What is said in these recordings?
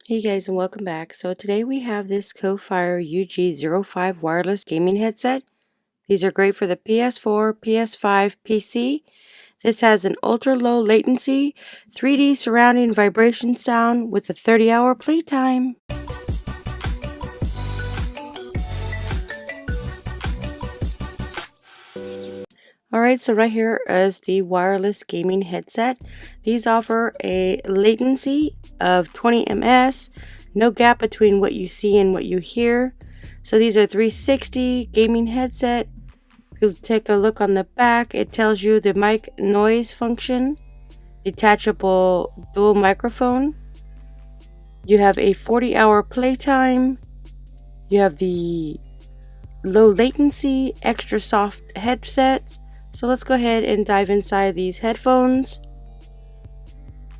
Hey guys, and welcome back. So today we have this KOFIRE UG-05 wireless gaming headset. These are great for the PS4, PS5, PC. This has an ultra-low latency, 3D surrounding vibration sound with a 30-hour playtime. Alright, so right here is the wireless gaming headset. These offer a latency of 20 ms, no gap between what you see and what you hear. So these are 360 gaming headset. If you take a look on the back, it tells you the mic noise function, detachable dual microphone. You have a 40-hour playtime. You have the low latency, extra soft headsets. So let's go ahead and dive inside these headphones.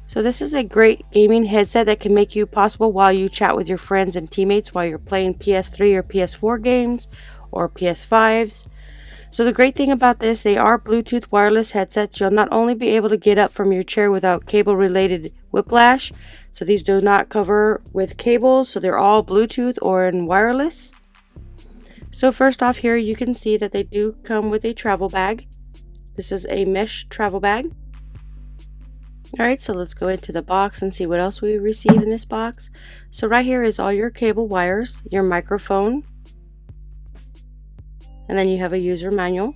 So this is a great gaming headset that can make you possible while you chat with your friends and teammates while you're playing PS3 or PS4 games or PS5s. So the great thing about this, they are Bluetooth wireless headsets. You'll not only be able to get up from your chair without cable related whiplash. So these do not cover with cables, so they're all Bluetooth or in wireless. So first off here, you can see that they do come with a travel bag. This is a mesh travel bag. Alright, so let's go into the box and see what else we receive in this box. So right here is all your cable wires, your microphone, and then you have a user manual.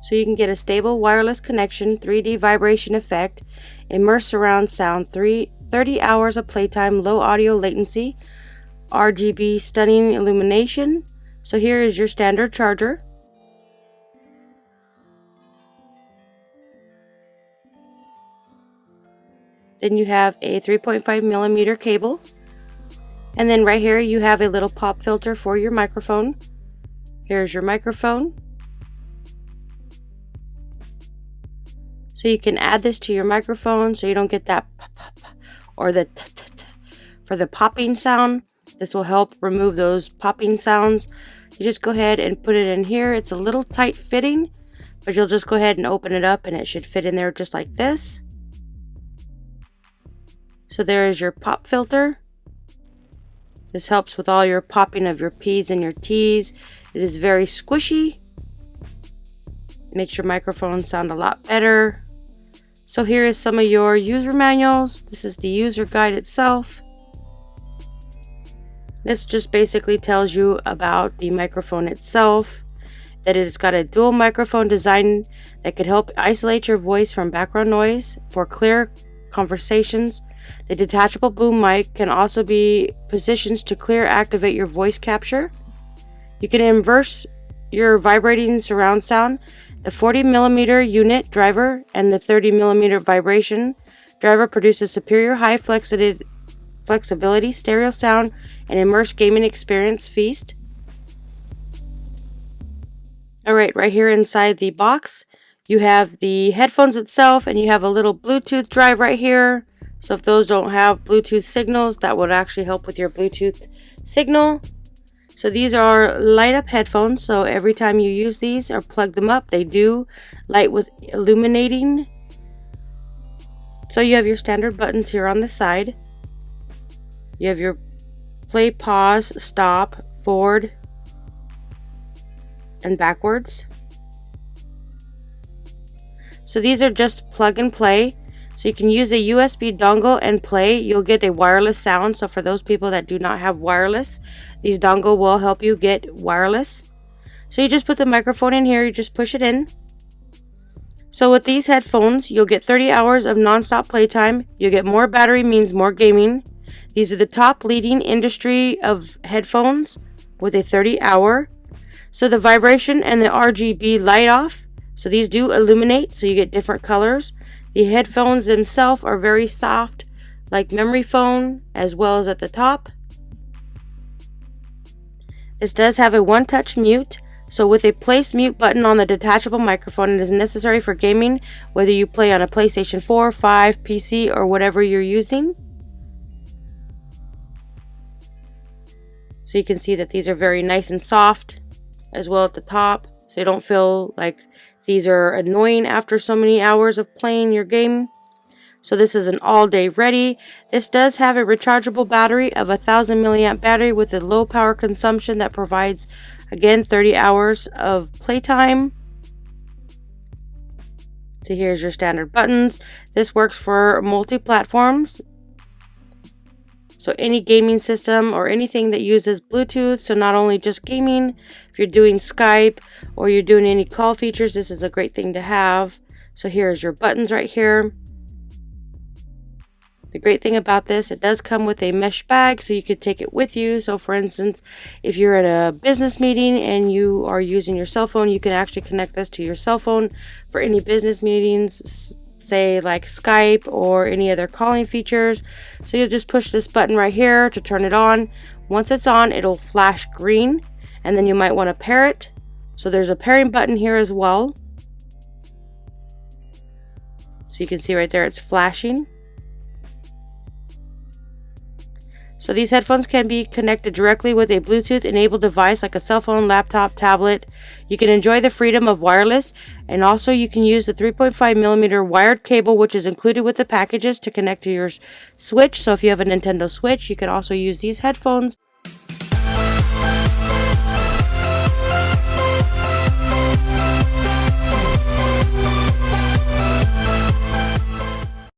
So you can get a stable wireless connection, 3D vibration effect, immerse surround sound, 30 hours of playtime, low audio latency, RGB stunning illumination. So here is your standard charger. Then you have a 3.5mm cable. And then right here you have a little pop filter for your microphone. Here's your microphone. So you can add this to your microphone so you don't get that pop, pop, or the for the popping sound. This will help remove those popping sounds. You just go ahead and put it in here. It's a little tight fitting, but you'll just go ahead and open it up and it should fit in there just like this. So there is your pop filter. This helps with all your popping of your P's and your T's. It is very squishy. It makes your microphone sound a lot better. So here is some of your user manuals. This is the user guide itself. This just basically tells you about the microphone itself, that it's got a dual microphone design that could help isolate your voice from background noise for clear conversations. The detachable boom mic can also be positioned to clear activate your voice capture. You can inverse your vibrating surround sound. The 40mm unit driver and the 30mm vibration driver produces superior high flexibility stereo sound and immersive gaming experience feast. Alright, right here inside the box you have the headphones itself, and you have a little Bluetooth drive right here. So if those don't have Bluetooth signals, that would actually help with your Bluetooth signal. So these are light up headphones, so every time you use these or plug them up, they do light with illuminating. So you have your standard buttons here on the side. You have your play, pause, stop, forward, and backwards. So these are just plug and play. So you can use a USB dongle and play. You'll get a wireless sound. So for those people that do not have wireless, these dongle will help you get wireless. So you just put the microphone in here. You just push it in. So with these headphones, you'll get 30 hours of non-stop playtime. You'll get more battery, means more gaming. These are the top leading industry of headphones with a 30-hour. So the vibration and the RGB light off. So these do illuminate, so you get different colors. The headphones themselves are very soft, like memory foam, as well as at the top. This does have a one-touch mute, so with a place mute button on the detachable microphone, it is necessary for gaming, whether you play on a PlayStation 4, 5, PC, or whatever you're using. So you can see that these are very nice and soft, as well at the top, so you don't feel like these are annoying after so many hours of playing your game. So this is an all-day ready. This does have a rechargeable battery of 1000 milliamp battery with a low power consumption that provides, again, 30 hours of playtime. So here's your standard buttons. This works for multi-platforms. So any gaming system or anything that uses Bluetooth, so not only just gaming, if you're doing Skype or you're doing any call features, this is a great thing to have. So here's your buttons right here. The great thing about this, it does come with a mesh bag, so you could take it with you. So for instance, if you're at a business meeting and you are using your cell phone, you can actually connect this to your cell phone for any business meetings, say like Skype or any other calling features. So you'll just push this button right here to turn it on. Once it's on, it'll flash green, and then you might want to pair it. So there's a pairing button here as well. So you can see right there it's flashing. So these headphones can be connected directly with a Bluetooth enabled device like a cell phone, laptop, tablet. You can enjoy the freedom of wireless, and also you can use the 3.5mm wired cable, which is included with the packages, to connect to your Switch. So if you have a Nintendo Switch, you can also use these headphones